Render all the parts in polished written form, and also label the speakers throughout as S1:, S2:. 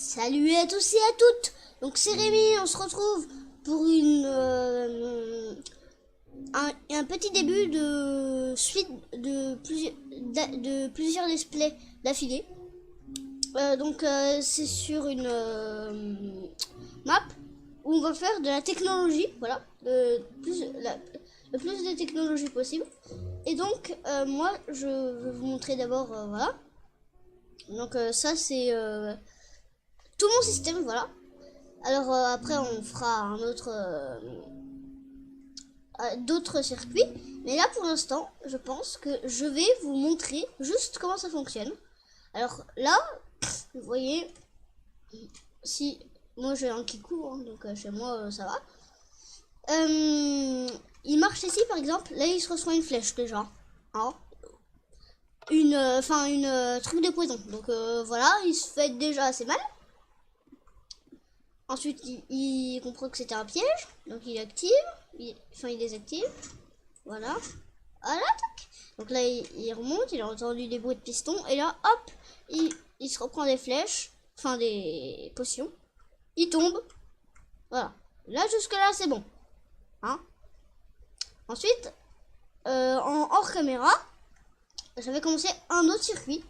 S1: Salut à tous et à toutes. Donc c'est Rémi, on se retrouve pour un petit début de suite de plusieurs displays d'affilée. C'est sur une map où on va faire de la technologie, voilà, le plus de technologie possible. Et donc moi je vais vous montrer d'abord voilà. Donc ça c'est tout mon système, voilà. Alors après on fera un autre d'autres circuits, mais là pour l'instant je pense que je vais vous montrer juste comment ça fonctionne. Alors là vous voyez, si moi j'ai un Kikou hein, donc chez moi ça va. Il marche ici par exemple, là il se reçoit une flèche déjà hein. Une truc de poison, donc voilà, il se fait déjà assez mal. Ensuite il comprend que c'était un piège, donc il active, il désactive, voilà, tac. Donc là il remonte, il a entendu des bruits de piston, et là hop, il se reprend des flèches, enfin des potions, il tombe, voilà. Là jusque là c'est bon hein. Ensuite en hors caméra j'avais commencé un autre circuit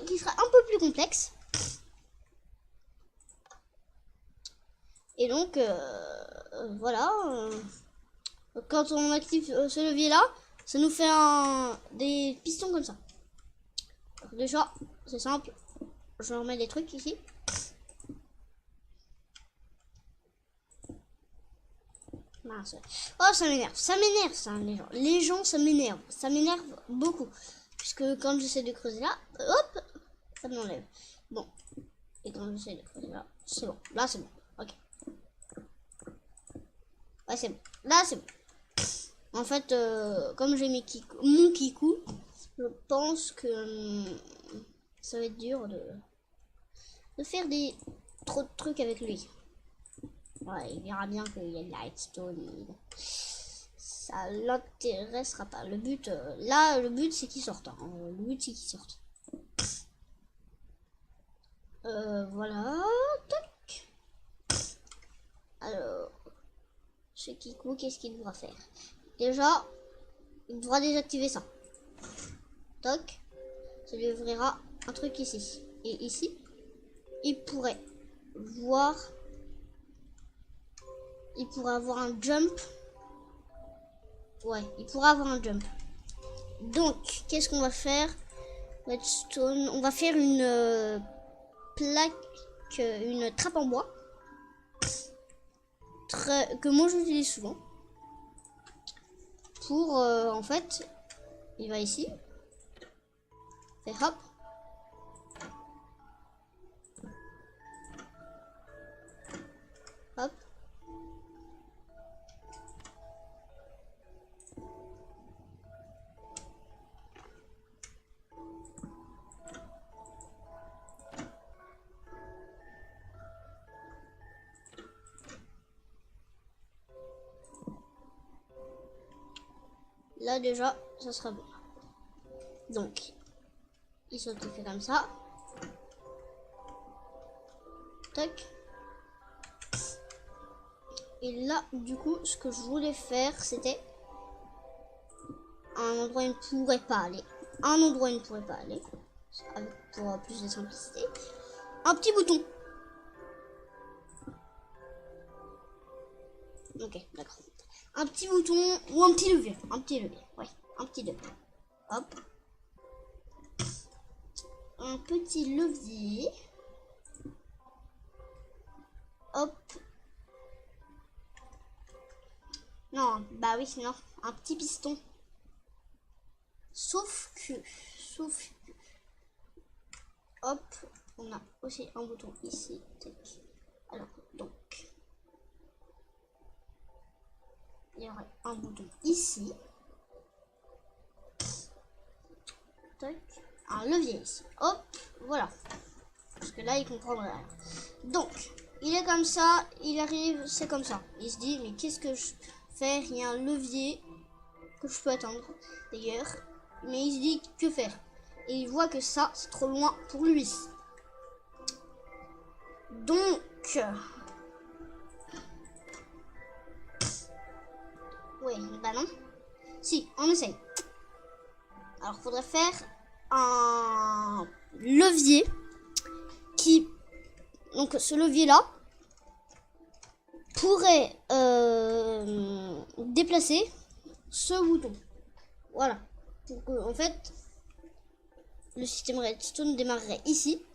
S1: qui sera un peu plus complexe. Et donc voilà, quand on active ce levier là, ça nous fait des pistons comme ça. Donc déjà c'est simple, je remets des trucs ici. Mince. Oh ça m'énerve ça les gens ça m'énerve beaucoup, puisque quand j'essaie de creuser là, hop, ça m'enlève. Bon, et quand j'essaie de creuser là, c'est bon, là c'est bon, ok. Ouais c'est bon, là c'est bon. En fait comme j'ai mon Kikou, je pense que ça va être dur de faire trop de trucs avec lui. Ouais, il verra bien qu'il y a de la redstone. Ça l'intéressera pas. Le but, là, le but c'est qu'il sorte. Hein. Le but c'est qu'il sorte. Voilà. Tac. Alors, ce Kikou, qu'est-ce qu'il devra faire? Déjà, il devra désactiver ça. Toc. Ça lui ouvrira un truc ici. Et ici, il pourrait voir. Il pourrait avoir un jump. Ouais, il pourra avoir un jump. Donc, qu'est-ce qu'on va faire? Redstone. On va faire une une trappe en bois. Que moi j'utilise souvent. Pour, en fait, il va ici. Et hop. Hop. Là déjà ça sera bon. Donc il saute, il fait comme ça. Tac. Et là du coup ce que je voulais faire c'était un endroit où il ne pourrait pas aller. Un endroit où il ne pourrait pas aller. Pour plus de simplicité. Un petit bouton. Ok, d'accord. Un petit bouton ou un petit levier. Un petit levier, ouais. Un petit levier. Hop. Un petit levier. Hop. Non, bah oui, sinon, un petit piston. Sauf que, hop, on a aussi un bouton ici. Alors, donc, il y aurait un bouton ici. Tac. Un levier ici. Hop, voilà. Parce que là, il comprendrait rien. Donc, il est comme ça, il arrive, c'est comme ça. Il se dit, mais qu'est-ce que je fais? Il y a un levier que je peux attendre, d'ailleurs. Mais il se dit, que faire? Et il voit que ça, c'est trop loin pour lui. Donc... Oui, bah non. Si, on essaye. Alors, il faudrait faire un levier qui... Donc, ce levier-là pourrait déplacer ce bouton. Voilà. Donc, en fait, le système redstone démarrerait ici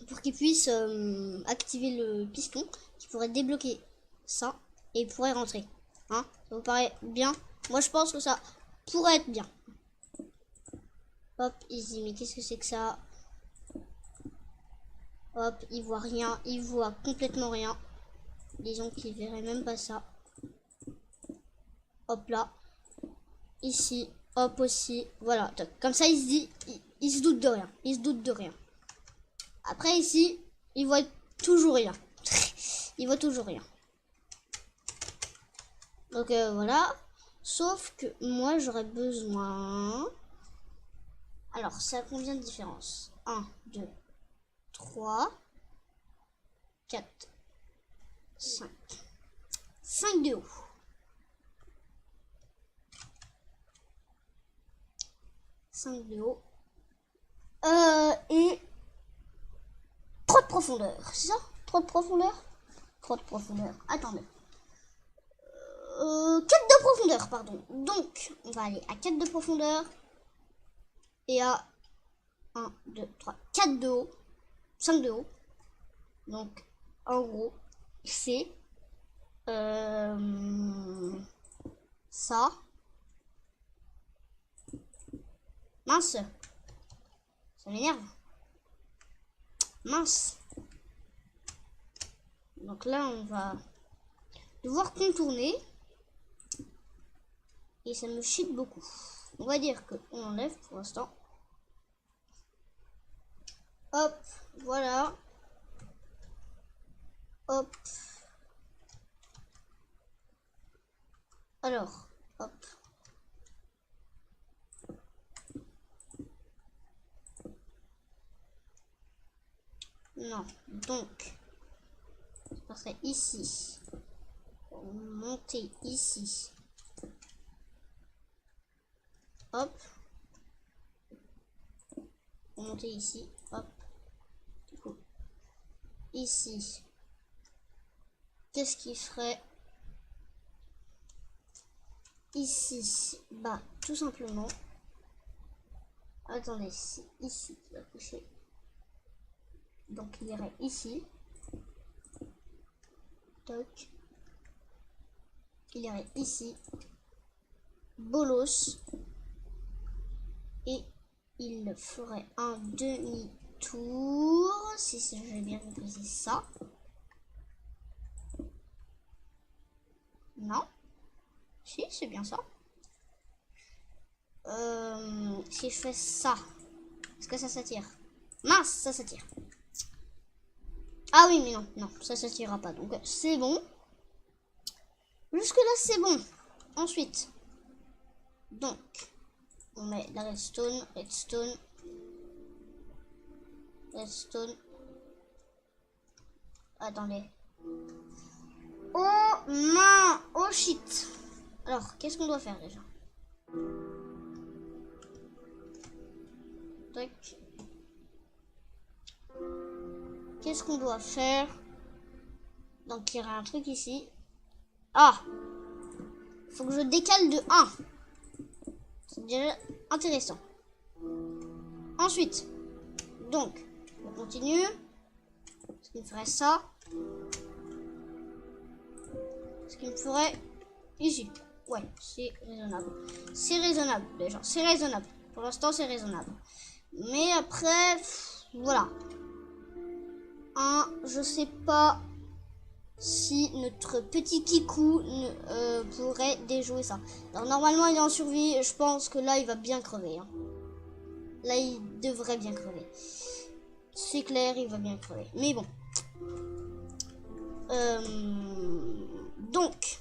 S1: pour qu'il puisse activer le piston qui pourrait débloquer ça et il pourrait rentrer. Hein, ça vous paraît bien? Moi, je pense que ça pourrait être bien. Hop, easy. Mais qu'est-ce que c'est que ça? Hop, il voit rien. Il voit complètement rien. Disons qu'il verrait même pas ça. Hop là. Ici. Hop aussi. Voilà. Comme ça, il se dit... Il se doute de rien. Il se doute de rien. Après, ici, il voit toujours rien. Il voit toujours rien. Donc voilà. Sauf que moi, j'aurais besoin... Alors, ça a combien de différence? 1, 2, 3, 4, 5. 5 de haut. 5 de haut. Et 3 de profondeur. C'est ça? 3 de profondeur? 3 de profondeur. Attendez. 4 de profondeur, pardon. Donc, on va aller à 4 de profondeur. Et à 1, 2, 3, 4 de haut. 5 de haut. Donc, en gros, c'est ça. Mince. Ça m'énerve. Mince. Donc là, on va devoir contourner. Et ça me chie beaucoup. On va dire qu'on enlève pour l'instant. Hop, voilà. Hop. Alors, hop. Non, donc, je passerai ici. Pour monter ici. Hop. Pour monter ici. Hop. Du coup, ici. Qu'est-ce qu'il ferait ici? Bah, tout simplement. Attendez, c'est ici qu'il va coucher. Donc, il irait ici. Toc. Il irait ici. Bolos. Et il ferait un demi-tour. Si j'ai bien compris, c'est ça. Non. Si, c'est bien ça. Si je fais ça, est-ce que ça s'attire? Mince, ça s'attire. Ah oui, mais non, non, ça s'attirera pas. Donc, c'est bon. Jusque-là, c'est bon. Ensuite, donc, on met la redstone, redstone, redstone. Attendez. Oh, main, oh shit. Alors, qu'est-ce qu'on doit faire déjà? Tac. Qu'est-ce qu'on doit faire? Donc, il y aura un truc ici. Ah! Faut que je décale de 1. C'est déjà intéressant. Ensuite, donc, on continue. Ce qui me ferait ça. Ce qui me ferait ici. Ouais, c'est raisonnable. C'est raisonnable, déjà. C'est raisonnable. Pour l'instant, c'est raisonnable. Mais après, voilà. Je sais pas si notre petit Kikou pourrait déjouer ça. Alors normalement il est en survie, je pense que là il va bien crever. Hein. Là il devrait bien crever. C'est clair, il va bien crever. Mais bon. Donc,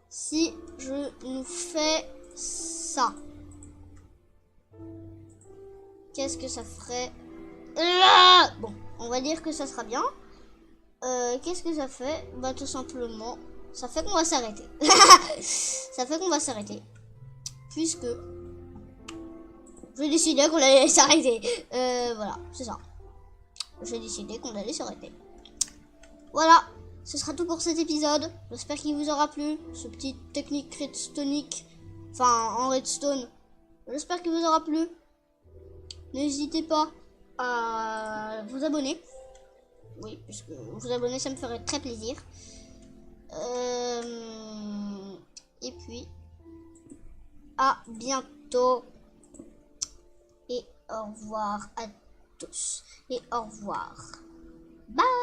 S1: si je nous fais ça, qu'est-ce que ça ferait? Bon, On va dire que ça sera bien. Qu'est-ce que ça fait? Bah tout simplement, ça fait qu'on va s'arrêter. Ça fait qu'on va s'arrêter. Puisque j'ai décidé qu'on allait s'arrêter. Voilà, c'est ça. J'ai décidé qu'on allait s'arrêter. Voilà, ce sera tout pour cet épisode. J'espère qu'il vous aura plu. Ce petit technique redstonique. Enfin, en redstone. J'espère qu'il vous aura plu. N'hésitez pas à vous abonner. Oui, puisque vous abonner, ça me ferait très plaisir. Et puis, à bientôt. Et au revoir à tous. Et au revoir. Bye.